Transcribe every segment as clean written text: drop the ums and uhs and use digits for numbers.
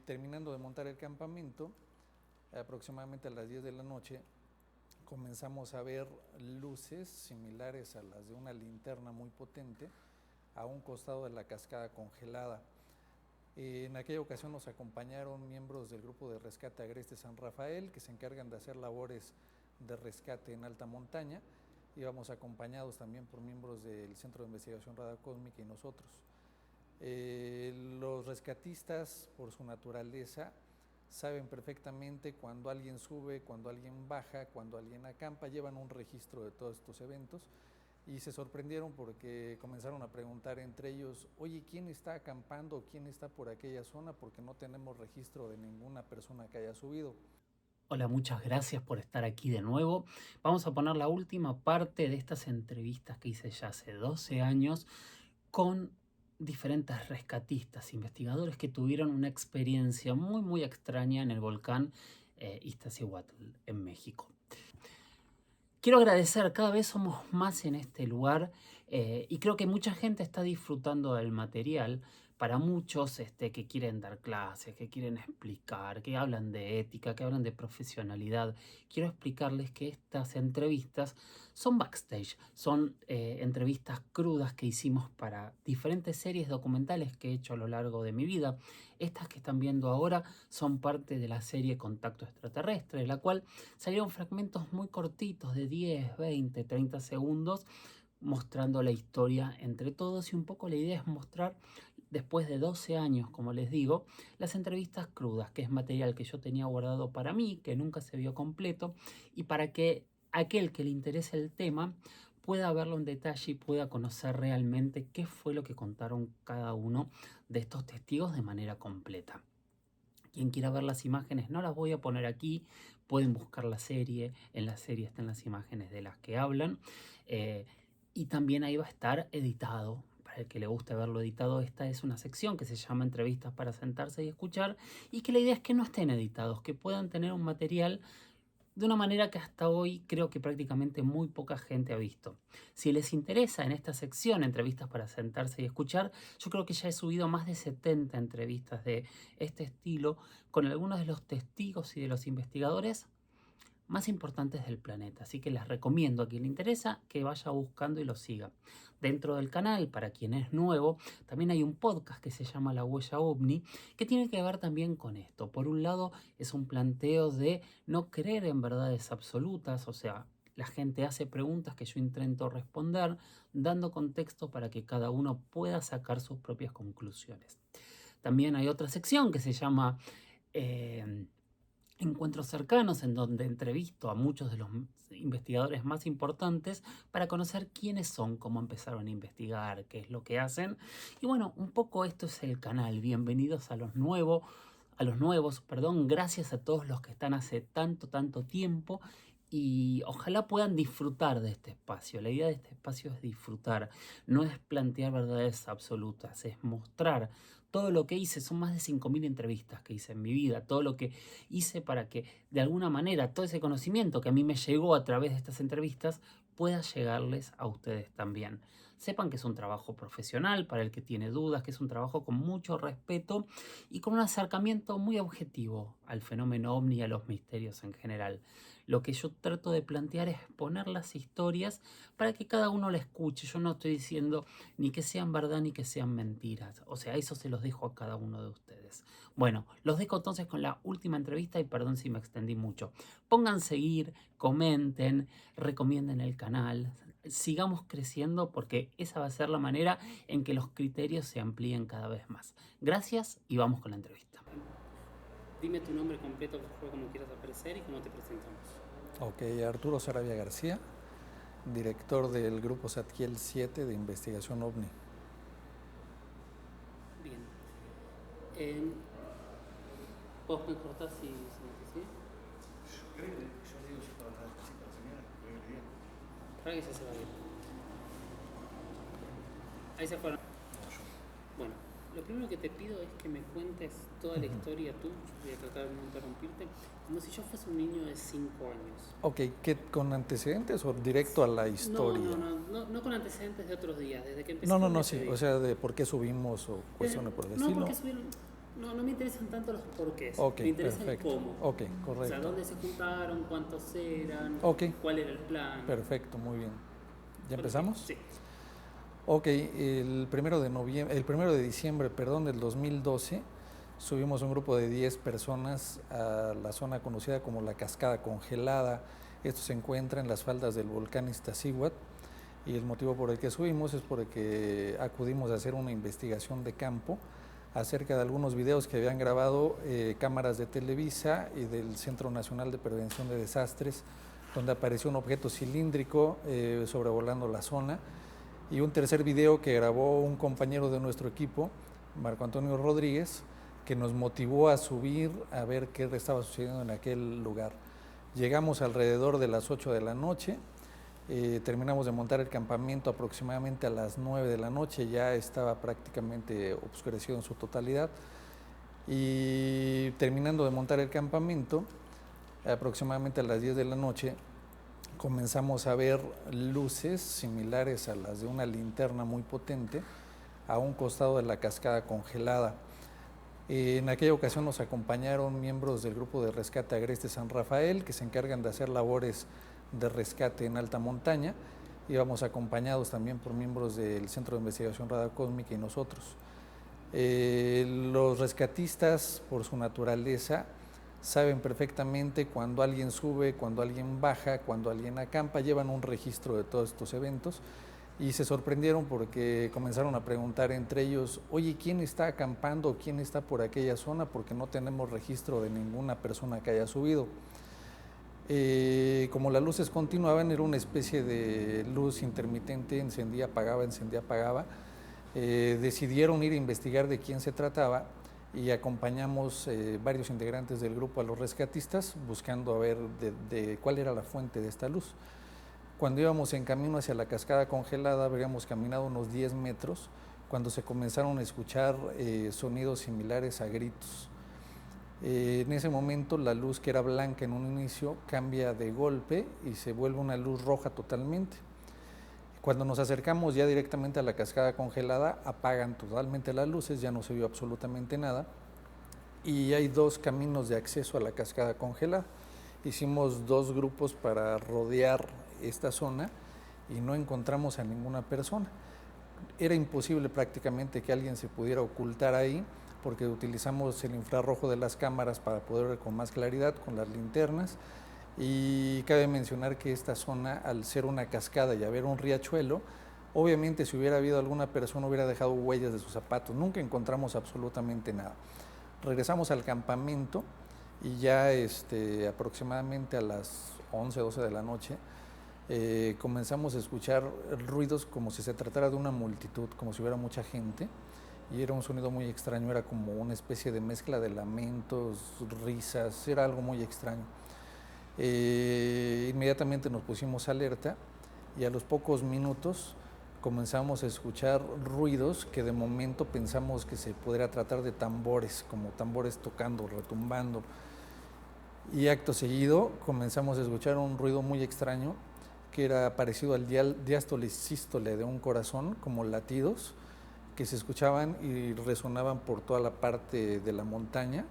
terminando de montar el campamento, aproximadamente a las 10 de la noche, comenzamos a ver luces similares a las de una linterna muy potente a un costado de la cascada congelada. En aquella ocasión nos acompañaron miembros del grupo de rescate Agreste San Rafael, que se encargan de hacer labores de rescate en alta montaña. Íbamos acompañados también por miembros del Centro de Investigación Radiocósmica y nosotros. Los rescatistas, por su naturaleza, saben perfectamente cuando alguien sube, cuando alguien baja, cuando alguien acampa, llevan un registro de todos estos eventos y se sorprendieron porque comenzaron a preguntar entre ellos, oye, ¿quién está acampando? ¿Quién está por aquella zona? Porque no tenemos registro de ninguna persona que haya subido. Hola, muchas gracias por estar aquí de nuevo. Vamos a poner la última parte de estas entrevistas que hice ya hace 12 años con diferentes rescatistas, investigadores que tuvieron una experiencia muy extraña en el volcán Iztaccíhuatl en México. Quiero agradecer, cada vez somos más en este lugar y creo que mucha gente está disfrutando del material. Para muchos que quieren dar clases, que quieren explicar, que hablan de ética, que hablan de profesionalidad, quiero explicarles que estas entrevistas son backstage, son entrevistas crudas que hicimos para diferentes series documentales que he hecho a lo largo de mi vida. Estas que están viendo ahora son parte de la serie Contacto Extraterrestre, de la cual salieron fragmentos muy cortitos de 10, 20, 30 segundos mostrando la historia entre todos y un poco la idea es mostrar después de 12 años, como les digo, las entrevistas crudas, que es material que yo tenía guardado para mí, que nunca se vio completo y para que aquel que le interese el tema pueda verlo en detalle y pueda conocer realmente qué fue lo que contaron cada uno de estos testigos de manera completa. Quien quiera ver las imágenes no las voy a poner aquí, pueden buscar la serie, en la serie están las imágenes de las que hablan y también ahí va a estar editado. Para el que le guste verlo editado, esta es una sección que se llama entrevistas para sentarse y escuchar y que la idea es que no estén editados, que puedan tener un material de una manera que hasta hoy creo que prácticamente muy poca gente ha visto. Si les interesa en esta sección entrevistas para sentarse y escuchar, yo creo que ya he subido más de 70 entrevistas de este estilo con algunos de los testigos y de los investigadores más importantes del planeta. Así que les recomiendo a quien le interesa que vaya buscando y lo siga. Dentro del canal, para quien es nuevo, también hay un podcast que se llama La Huella OVNI, que tiene que ver también con esto. Por un lado, es un planteo de no creer en verdades absolutas, o sea, la gente hace preguntas que yo intento responder, dando contexto para que cada uno pueda sacar sus propias conclusiones. También hay otra sección que se llama Encuentros cercanos, en donde entrevisto a muchos de los investigadores más importantes para conocer quiénes son, cómo empezaron a investigar, qué es lo que hacen. Y bueno, un poco esto es el canal. Bienvenidos a los nuevos, gracias a todos los que están hace tanto tiempo y ojalá puedan disfrutar de este espacio. La idea de este espacio es disfrutar, no es plantear verdades absolutas, es mostrar todo lo que hice. Son más de 5.000 entrevistas que hice en mi vida, todo lo que hice para que de alguna manera todo ese conocimiento que a mí me llegó a través de estas entrevistas pueda llegarles a ustedes también. Sepan que es un trabajo profesional para el que tiene dudas, que es un trabajo con mucho respeto y con un acercamiento muy objetivo al fenómeno ovni y a los misterios en general. Lo que yo trato de plantear es poner las historias para que cada uno la escuche. Yo no estoy diciendo ni que sean verdad ni que sean mentiras. O sea, eso se los dejo a cada uno de ustedes. Bueno, los dejo entonces con la última entrevista y perdón si me extendí mucho. Pongan seguir, comenten, recomienden el canal, sigamos creciendo porque esa va a ser la manera en que los criterios se amplíen cada vez más. Gracias y vamos con la entrevista. Dime tu nombre completo, por favor, como quieras aparecer y cómo te presentamos. Ok, Arturo Sarabia García, director del grupo Zadkiel 7 de investigación OVNI. Bien. ¿Vos me cortás si me decís? Yo digo si para la señora, bien. Para que se va bien. Ahí se fueron. Bueno, lo primero que te pido es que me cuentes toda la historia tú, voy a tratar de no interrumpirte, como si yo fuese un niño de 5 años. Ok, ¿qué, con antecedentes o directo a la historia? No con antecedentes de otros días, desde que empezaron. No, sí, o sea, de por qué subimos o cuestiones por el estilo. No, porque subieron. No me interesan tanto los porqués, Ok, me interesa perfecto. el cómo. Ok, O sea, correcto. dónde se juntaron, cuántos eran, Ok, cuál era el plan. perfecto, muy bien. ¿Ya ¿Cuánto tiempo? empezamos? Sí. Ok, el 1 de diciembre, perdón, del 2012, subimos un grupo de 10 personas a la zona conocida como la Cascada Congelada. Esto se encuentra en las faldas del volcán Iztaccíhuatl, y el motivo por el que subimos es porque acudimos a hacer una investigación de campo acerca de algunos videos que habían grabado cámaras de Televisa y del Centro Nacional de Prevención de Desastres, donde apareció un objeto cilíndrico sobrevolando la zona, y un tercer video que grabó un compañero de nuestro equipo, Marco Antonio Rodríguez, que nos motivó a subir a ver qué estaba sucediendo en aquel lugar. Llegamos alrededor de las 8 de la noche, terminamos de montar el campamento aproximadamente a las 9 de la noche, ya estaba prácticamente oscurecido en su totalidad, y terminando de montar el campamento, aproximadamente a las 10 de la noche, comenzamos a ver luces similares a las de una linterna muy potente a un costado de la cascada congelada. En aquella ocasión nos acompañaron miembros del grupo de rescate Agreste San Rafael, que se encargan de hacer labores de rescate en alta montaña. Íbamos acompañados también por miembros del Centro de Investigación Radiocósmica y nosotros. Los rescatistas, por su naturaleza, saben perfectamente cuando alguien sube, cuando alguien baja, cuando alguien acampa, llevan un registro de todos estos eventos, y se sorprendieron porque comenzaron a preguntar entre ellos: oye, ¿quién está acampando? ¿Quién está por aquella zona? Porque no tenemos registro de ninguna persona que haya subido. Como las luces continuaban, era una especie de luz intermitente, encendía, apagaba, encendía, apagaba. Decidieron ir a investigar de quién se trataba, y acompañamos varios integrantes del grupo a los rescatistas buscando a ver de cuál era la fuente de esta luz. Cuando íbamos en camino hacia la cascada congelada, habríamos caminado unos 10 metros cuando se comenzaron a escuchar sonidos similares a gritos. En ese momento la luz, que era blanca en un inicio, cambia de golpe y se vuelve una luz roja totalmente. Cuando nos acercamos ya directamente a la cascada congelada, apagan totalmente las luces, ya no se vio absolutamente nada, y hay 2 caminos de acceso a la cascada congelada. Hicimos 2 grupos para rodear esta zona y no encontramos a ninguna persona. Era imposible prácticamente que alguien se pudiera ocultar ahí, porque utilizamos el infrarrojo de las cámaras para poder ver con más claridad con las linternas. Y cabe mencionar que esta zona, al ser una cascada y haber un riachuelo, obviamente si hubiera habido alguna persona hubiera dejado huellas de sus zapatos. Nunca encontramos absolutamente nada. Regresamos al campamento y ya aproximadamente a las 11, 12 de la noche comenzamos a escuchar ruidos como si se tratara de una multitud, como si hubiera mucha gente, y era un sonido muy extraño, era como una especie de mezcla de lamentos, risas, era algo muy extraño. Inmediatamente nos pusimos alerta, y a los pocos minutos comenzamos a escuchar ruidos que de momento pensamos que se podría tratar de tambores, como tambores tocando, retumbando. Y acto seguido comenzamos a escuchar un ruido muy extraño que era parecido al diástole sístole de un corazón, como latidos que se escuchaban y resonaban por toda la parte de la montaña.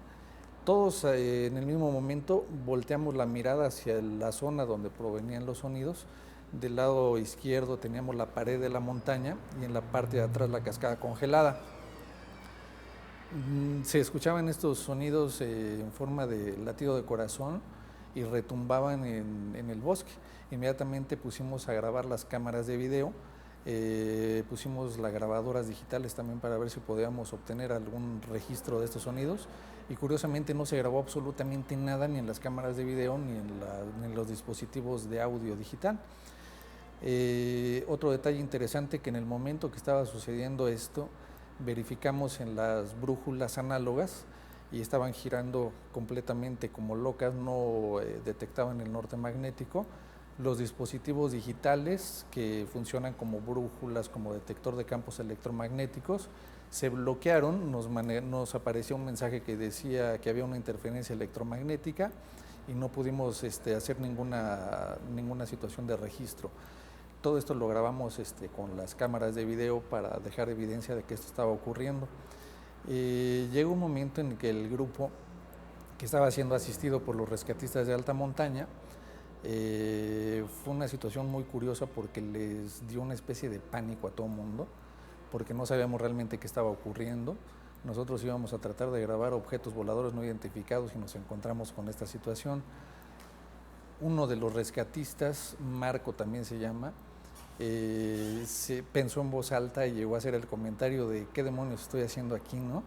Todos en el mismo momento volteamos la mirada hacia la zona donde provenían los sonidos. Del lado izquierdo teníamos la pared de la montaña y en la parte de atrás la cascada congelada. Se escuchaban estos sonidos en forma de latido de corazón y retumbaban en el bosque. Inmediatamente pusimos a grabar las cámaras de video, pusimos las grabadoras digitales también para ver si podíamos obtener algún registro de estos sonidos, y curiosamente no se grabó absolutamente nada, ni en las cámaras de video ni en los dispositivos de audio digital. Otro detalle interesante, que en el momento que estaba sucediendo esto, verificamos en las brújulas análogas y estaban girando completamente como locas, no detectaban el norte magnético. Los dispositivos digitales, que funcionan como brújulas, como detector de campos electromagnéticos, se bloquearon. Nos apareció un mensaje que decía que había una interferencia electromagnética y no pudimos hacer ninguna situación de registro. Todo esto lo grabamos con las cámaras de video para dejar evidencia de que esto estaba ocurriendo. Llegó un momento en que el grupo, que estaba siendo asistido por los rescatistas de alta montaña, fue una situación muy curiosa porque les dio una especie de pánico a todo el mundo, porque no sabíamos realmente qué estaba ocurriendo. Nosotros íbamos a tratar de grabar objetos voladores no identificados y nos encontramos con esta situación. Uno de los rescatistas, Marco también se llama, se pensó en voz alta y llegó a hacer el comentario de ¿qué demonios estoy haciendo aquí, no?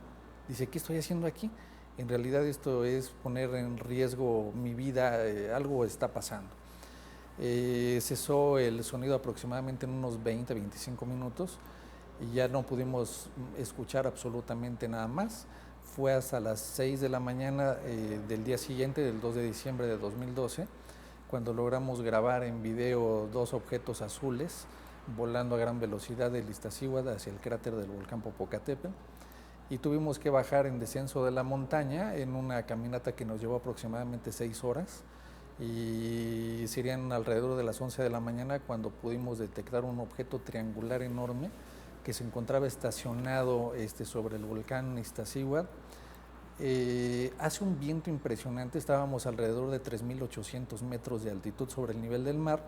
Dice, ¿qué estoy haciendo aquí? En realidad esto es poner en riesgo mi vida, algo está pasando. Cesó el sonido aproximadamente en unos 20-25 minutos y ya no pudimos escuchar absolutamente nada más. Fue hasta las 6 de la mañana del día siguiente, del 2 de diciembre de 2012, cuando logramos grabar en video 2 objetos azules volando a gran velocidad del Iztaccíhuatl hacia el cráter del volcán Popocatépetl, y tuvimos que bajar en descenso de la montaña en una caminata que nos llevó aproximadamente 6 horas, y serían alrededor de las 11 de la mañana cuando pudimos detectar un objeto triangular enorme que se encontraba estacionado sobre el volcán Iztaccíhuatl. Hace un viento impresionante, estábamos alrededor de 3.800 metros de altitud sobre el nivel del mar,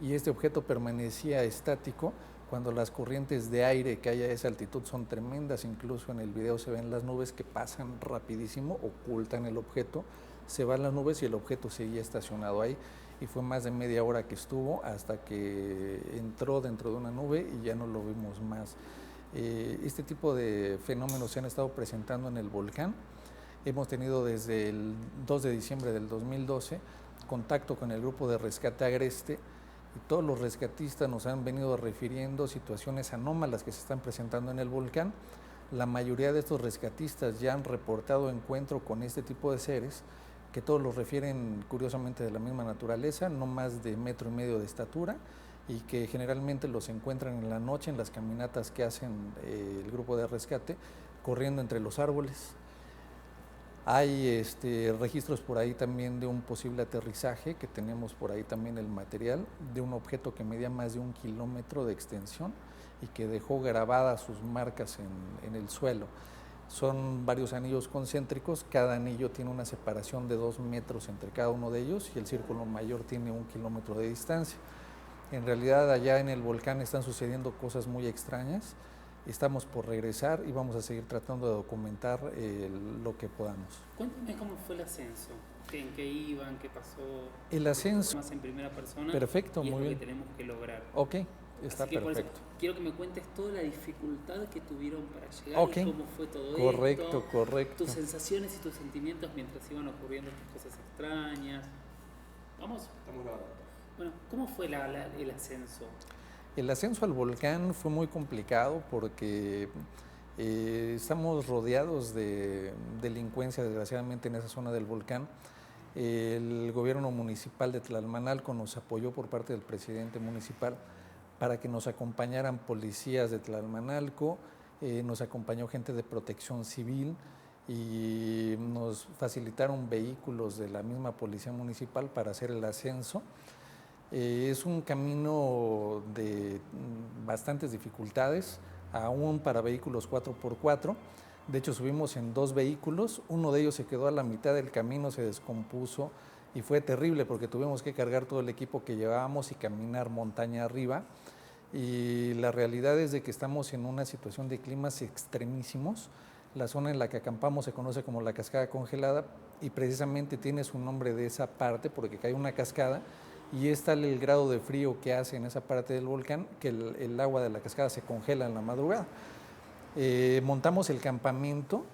y este objeto permanecía estático cuando las corrientes de aire que hay a esa altitud son tremendas. Incluso en el video se ven las nubes que pasan rapidísimo, ocultan el objeto, se van las nubes y el objeto seguía estacionado ahí, y fue más de media hora que estuvo hasta que entró dentro de una nube y ya no lo vimos más. Este tipo de fenómenos se han estado presentando en el volcán. Hemos tenido desde el 2 de diciembre del 2012 contacto con el grupo de rescate Agreste, y todos los rescatistas nos han venido refiriendo situaciones anómalas que se están presentando en el volcán. La mayoría de estos rescatistas ya han reportado encuentro con este tipo de seres, que todos los refieren curiosamente de la misma naturaleza, no más de 1,5 metros de estatura, y que generalmente los encuentran en la noche en las caminatas que hacen el grupo de rescate, corriendo entre los árboles. Hay registros por ahí también de un posible aterrizaje, que tenemos por ahí también el material, de un objeto que medía más de 1 kilómetro de extensión y que dejó grabadas sus marcas en el suelo. Son varios anillos concéntricos, cada anillo tiene una separación de 2 metros entre cada uno de ellos, y el círculo mayor tiene 1 kilómetro de distancia. En realidad allá en el volcán están sucediendo cosas muy extrañas. Estamos por regresar y vamos a seguir tratando de documentar lo que podamos. Cuéntame cómo fue el ascenso, en qué iban, qué pasó. El ascenso. Más en primera persona. Perfecto, y muy es bien. lo que tenemos que lograr. Ok, está Así que perfecto. por eso quiero que me cuentes toda la dificultad que tuvieron para llegar y cómo fue todo esto. Correcto. Tus sensaciones y tus sentimientos mientras iban ocurriendo estas cosas extrañas. ¿Vamos? Estamos grabando. Bueno, ¿cómo fue el ascenso? El ascenso al volcán fue muy complicado porque estamos rodeados de delincuencia, desgraciadamente, en esa zona del volcán. El gobierno municipal de Tlalmanalco nos apoyó por parte del presidente municipal para que nos acompañaran policías de Tlalmanalco, nos acompañó gente de protección civil y nos facilitaron vehículos de la misma policía municipal para hacer el ascenso. Es un camino de bastantes dificultades, aún para vehículos 4x4. De hecho, subimos en 2 vehículos, uno de ellos se quedó a la mitad del camino, se descompuso y fue terrible porque tuvimos que cargar todo el equipo que llevábamos y caminar montaña arriba. Y la realidad es de que estamos en una situación de climas extremísimos. La zona en la que acampamos se conoce como la Cascada Congelada y precisamente tiene su nombre de esa parte porque cae una cascada, y es tal el grado de frío que hace en esa parte del volcán que el agua de la cascada se congela en la madrugada. Montamos el campamento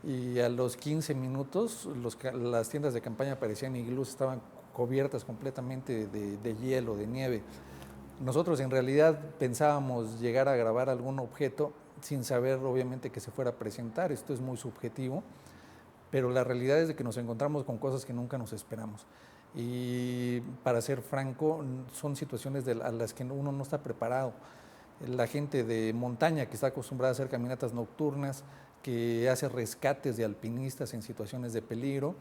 y a los 15 minutos las tiendas de campaña parecían iglús, estaban cubiertas completamente de hielo, de nieve. Nosotros en realidad pensábamos llegar a grabar algún objeto sin saber obviamente que se fuera a presentar. Esto es muy subjetivo, pero la realidad es de que nos encontramos con cosas que nunca nos esperamos. Y para ser franco, son situaciones a las que uno no está preparado. La gente de montaña que está acostumbrada a hacer caminatas nocturnas, que hace rescates de alpinistas en situaciones de peligro,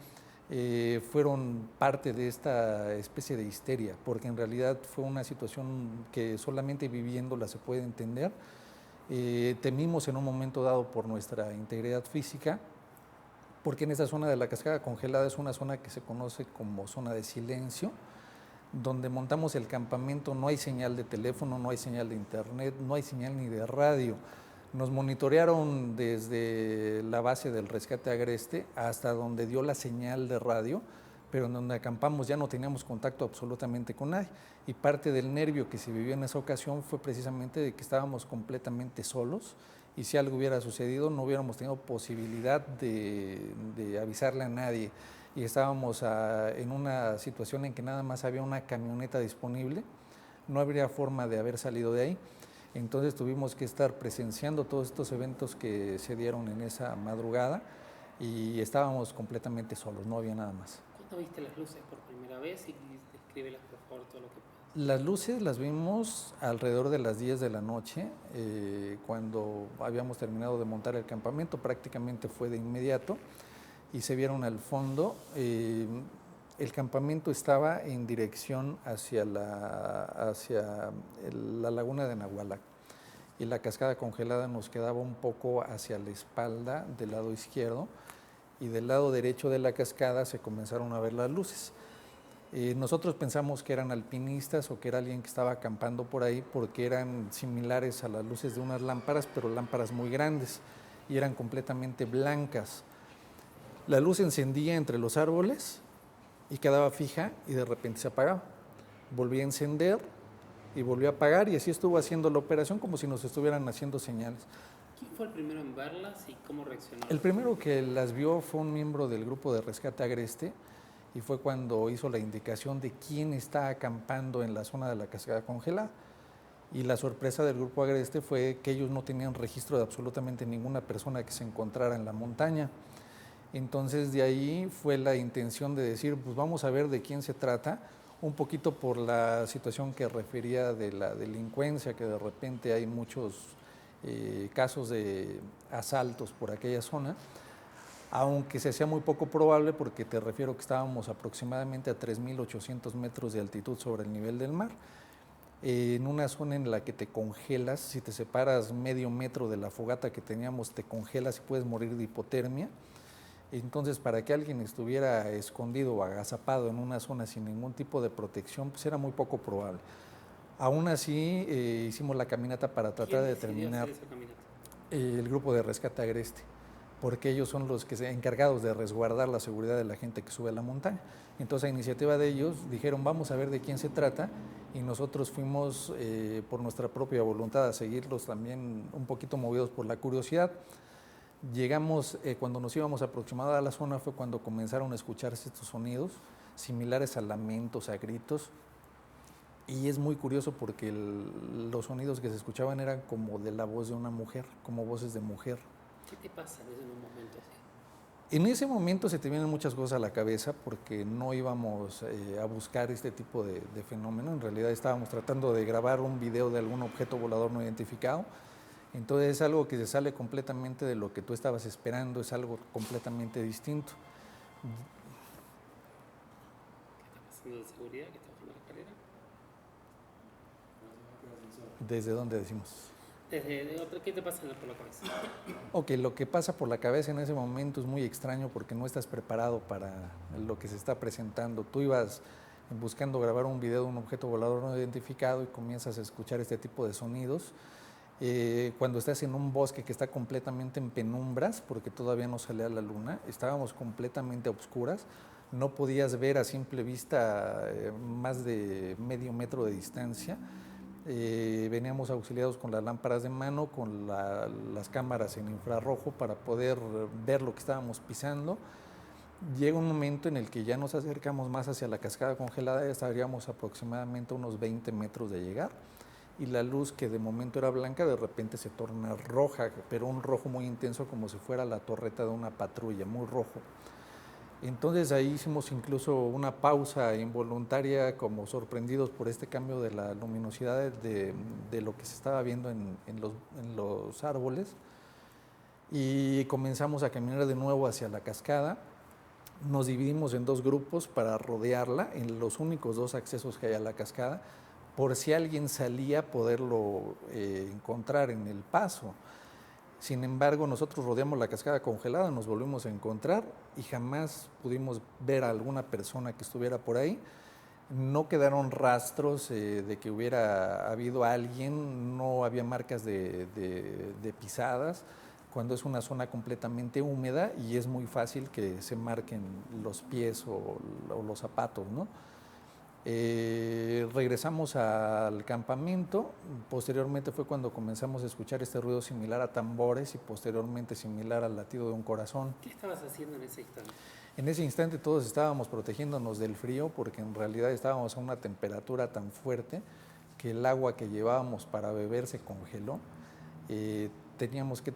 fueron parte de esta especie de histeria, porque en realidad fue una situación que solamente viviéndola se puede entender. Temimos en un momento dado por nuestra integridad física, porque en esta zona de la cascada congelada es una zona que se conoce como zona de silencio, donde montamos el campamento. No hay señal de teléfono, no hay señal de internet, no hay señal ni de radio. Nos monitorearon desde la base del rescate Agreste hasta donde dio la señal de radio, pero en donde acampamos ya no teníamos contacto absolutamente con nadie. Y parte del nervio que se vivió en esa ocasión fue precisamente de que estábamos completamente solos, y si algo hubiera sucedido no hubiéramos tenido posibilidad de avisarle a nadie. Y estábamos en una situación en que nada más había una camioneta disponible, no habría forma de haber salido de ahí. Entonces tuvimos que estar presenciando todos estos eventos que se dieron en esa madrugada, y estábamos completamente solos, no había nada más. ¿Cuándo viste las luces por primera vez? Y descríbelas por favor todo lo que puedas. Las luces las vimos alrededor de las 10 de la noche, cuando habíamos terminado de montar el campamento. Prácticamente fue de inmediato y se vieron al fondo. El campamento estaba en dirección hacia la laguna de Nahualac, y la cascada congelada nos quedaba un poco hacia la espalda del lado izquierdo, y del lado derecho de la cascada se comenzaron a ver las luces. Nosotros pensamos que eran alpinistas o que era alguien que estaba acampando por ahí, porque eran similares a las luces de unas lámparas, pero lámparas muy grandes, y eran completamente blancas. La luz se encendía entre los árboles y quedaba fija, y de repente se apagaba. Volvía a encender y volvió a apagar, y así estuvo haciendo la operación como si nos estuvieran haciendo señales. ¿Quién fue el primero en verlas y cómo reaccionó? El primero que las vio fue un miembro del grupo de rescate Agreste, y fue cuando hizo la indicación de quién está acampando en la zona de la cascada congelada. Y la sorpresa del grupo Agreste fue que ellos no tenían registro de absolutamente ninguna persona que se encontrara en la montaña. Entonces de ahí fue la intención de decir, pues vamos a ver de quién se trata, un poquito por la situación que refería de la delincuencia, que de repente hay muchos casos de asaltos por aquella zona, aunque se hacía muy poco probable, porque te refiero que estábamos aproximadamente a 3.800 metros de altitud sobre el nivel del mar, en una zona en la que te congelas. Si te separas medio metro de la fogata que teníamos, te congelas y puedes morir de hipotermia. Entonces, para que alguien estuviera escondido o agazapado en una zona sin ningún tipo de protección, pues era muy poco probable. Aún así, hicimos la caminata para tratar de determinar el grupo de rescate Agreste, porque ellos son los que se encargados de resguardar la seguridad de la gente que sube a la montaña. Entonces, a iniciativa de ellos, dijeron, vamos a ver de quién se trata, y nosotros fuimos por nuestra propia voluntad a seguirlos, también un poquito movidos por la curiosidad. Llegamos, cuando nos íbamos aproximados a la zona, fue cuando comenzaron a escucharse estos sonidos, similares a lamentos, a gritos, y es muy curioso porque los sonidos que se escuchaban eran como de la voz de una mujer, como voces de mujer. ¿Qué te pasa en un momento así? En ese momento se te vienen muchas cosas a la cabeza, porque no íbamos a buscar este tipo de fenómeno. En realidad estábamos tratando de grabar un video de algún objeto volador no identificado. Entonces es algo que se sale completamente de lo que tú estabas esperando, es algo completamente distinto. ¿Qué está pasando de seguridad? ¿Qué está bajando la escalera? ¿Desde dónde decimos? ¿Qué te pasa por la cabeza? Ok, lo que pasa por la cabeza en ese momento es muy extraño, porque no estás preparado para lo que se está presentando. Tú ibas buscando grabar un video de un objeto volador no identificado y comienzas a escuchar este tipo de sonidos. Cuando estás en un bosque que está completamente en penumbras, porque todavía no salía la luna, estábamos completamente a oscuras, no podías ver a simple vista más de medio metro de distancia. Veníamos auxiliados con las lámparas de mano, con las cámaras en infrarrojo para poder ver lo que estábamos pisando. Llega un momento en el que ya nos acercamos más hacia la cascada congelada, ya estaríamos aproximadamente unos 20 metros de llegar, y la luz, que de momento era blanca, de repente se torna roja, pero un rojo muy intenso, como si fuera la torreta de una patrulla, muy rojo. Entonces ahí hicimos incluso una pausa involuntaria, como sorprendidos por este cambio de la luminosidad de lo que se estaba viendo en los árboles, y comenzamos a caminar de nuevo hacia la cascada. Nos dividimos en dos grupos para rodearla, en los únicos dos accesos que hay a la cascada, por si alguien salía, poderlo encontrar en el paso. Sin embargo, nosotros rodeamos la cascada congelada, nos volvimos a encontrar y jamás pudimos ver a alguna persona que estuviera por ahí. No quedaron rastros de que hubiera habido alguien, no había marcas de pisadas, cuando es una zona completamente húmeda y es muy fácil que se marquen los pies o los zapatos, ¿no? Regresamos al campamento, posteriormente fue cuando comenzamos a escuchar este ruido similar a tambores y posteriormente similar al latido de un corazón. ¿Qué estabas haciendo en ese instante? En ese instante todos estábamos protegiéndonos del frío porque en realidad estábamos a una temperatura tan fuerte que el agua que llevábamos para beber se congeló. Teníamos que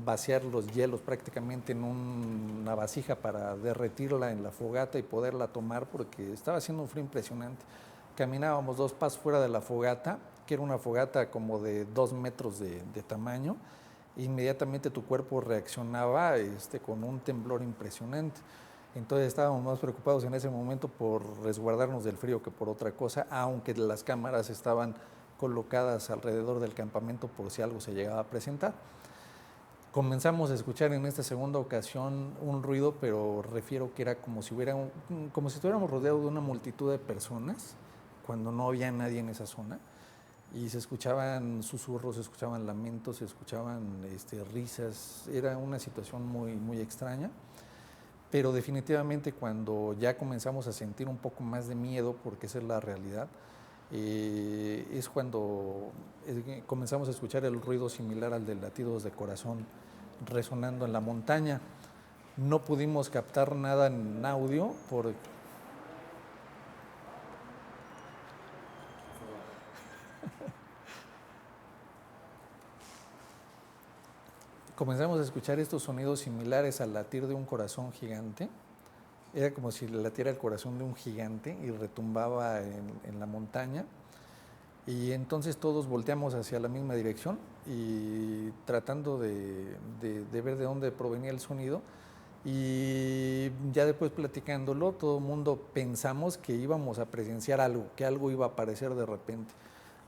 vaciar los hielos prácticamente en una vasija para derretirla en la fogata y poderla tomar porque estaba haciendo un frío impresionante. Caminábamos 2 pasos fuera de la fogata, que era una fogata como de 2 metros de tamaño. Inmediatamente tu cuerpo reaccionaba con un temblor impresionante. Entonces estábamos más preocupados en ese momento por resguardarnos del frío que por otra cosa, aunque las cámaras estaban colocadas alrededor del campamento por si algo se llegaba a presentar. Comenzamos a escuchar en esta segunda ocasión un ruido, pero refiero que era como si estuviéramos rodeados de una multitud de personas, cuando no había nadie en esa zona. Y se escuchaban susurros, se escuchaban lamentos, se escuchaban risas. Era una situación muy, muy extraña. Pero definitivamente cuando ya comenzamos a sentir un poco más de miedo, porque esa es la realidad, es cuando comenzamos a escuchar el ruido similar al de latidos de corazón resonando en la montaña. No pudimos captar nada en audio por... Comenzamos a escuchar estos sonidos similares al latir de un corazón gigante. Era como si latiera el corazón de un gigante y retumbaba en la montaña. Y entonces todos volteamos hacia la misma dirección y tratando de ver de dónde provenía el sonido. Y ya después platicándolo, todo el mundo pensamos que íbamos a presenciar algo, que algo iba a aparecer de repente.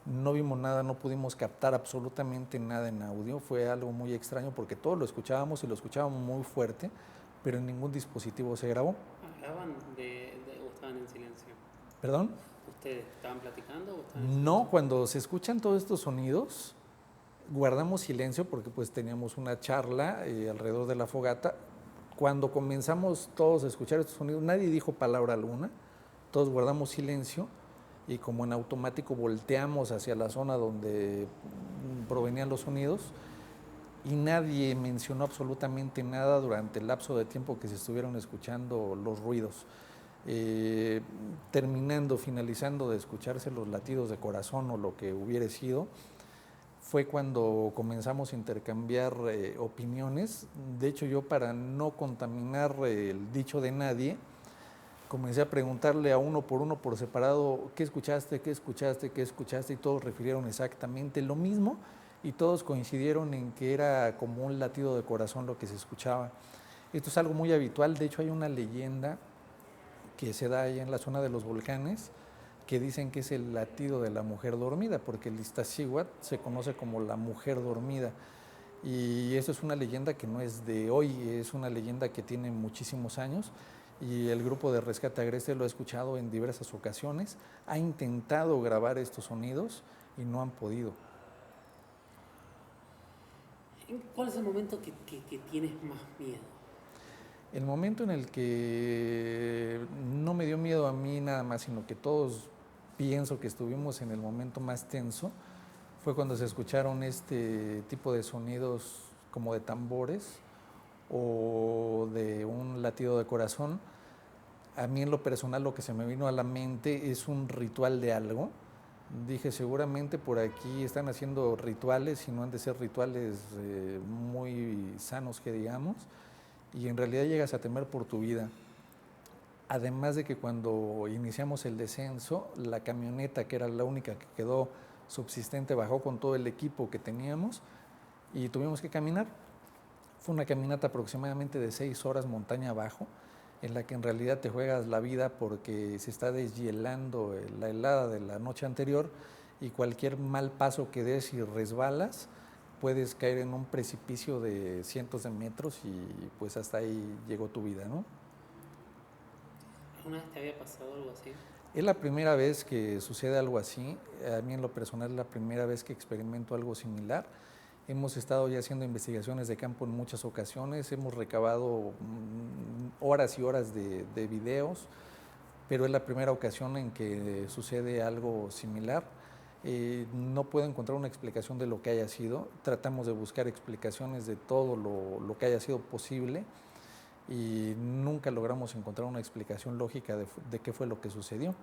No vimos nada, no pudimos captar absolutamente nada en audio. Fue algo muy extraño porque todos lo escuchábamos y lo escuchábamos muy fuerte, pero en ningún dispositivo se grabó. ¿Hablaban o estaban en silencio? ¿Perdón? ¿Ustedes estaban platicando o estaban en silencio? No, cuando se escuchan todos estos sonidos, guardamos silencio porque pues teníamos una charla alrededor de la fogata. Cuando comenzamos todos a escuchar estos sonidos, nadie dijo palabra alguna, todos guardamos silencio y como en automático volteamos hacia la zona donde provenían los sonidos y nadie mencionó absolutamente nada durante el lapso de tiempo que se estuvieron escuchando los ruidos. Finalizando de escucharse los latidos de corazón o lo que hubiera sido, fue cuando comenzamos a intercambiar opiniones. De hecho, yo para no contaminar el dicho de nadie, comencé a preguntarle a uno por separado, ¿qué escuchaste, qué escuchaste, qué escuchaste? Y todos refirieron exactamente lo mismo y todos coincidieron en que era como un latido de corazón lo que se escuchaba. Esto es algo muy habitual, de hecho hay una leyenda que se da ahí en la zona de los volcanes, que dicen que es el latido de la mujer dormida, porque el Iztaccíhuatl se conoce como la mujer dormida. Y eso es una leyenda que no es de hoy, es una leyenda que tiene muchísimos años y el grupo de Rescate Agreste lo ha escuchado en diversas ocasiones, ha intentado grabar estos sonidos y no han podido. ¿Cuál es el momento que tienes más miedo? El momento en el que no me dio miedo a mí nada más, sino que todos pienso que estuvimos en el momento más tenso, fue cuando se escucharon este tipo de sonidos como de tambores o de un latido de corazón. A mí en lo personal lo que se me vino a la mente es un ritual de algo. Dije, seguramente por aquí están haciendo rituales y no han de ser rituales muy sanos que digamos, y en realidad llegas a temer por tu vida. Además de que cuando iniciamos el descenso, la camioneta, que era la única que quedó subsistente, bajó con todo el equipo que teníamos y tuvimos que caminar. Fue una caminata aproximadamente de 6 horas montaña abajo en la que en realidad te juegas la vida porque se está deshielando la helada de la noche anterior y cualquier mal paso que des y resbalas, puedes caer en un precipicio de cientos de metros y pues hasta ahí llegó tu vida, ¿no? ¿Alguna vez te había pasado algo así? Es la primera vez que sucede algo así. A mí en lo personal es la primera vez que experimento algo similar. Hemos estado ya haciendo investigaciones de campo en muchas ocasiones, hemos recabado horas y horas de videos, pero es la primera ocasión en que sucede algo similar. No puedo encontrar una explicación de lo que haya sido. Tratamos de buscar explicaciones de todo lo que haya sido posible y nunca logramos encontrar una explicación lógica de qué fue lo que sucedió.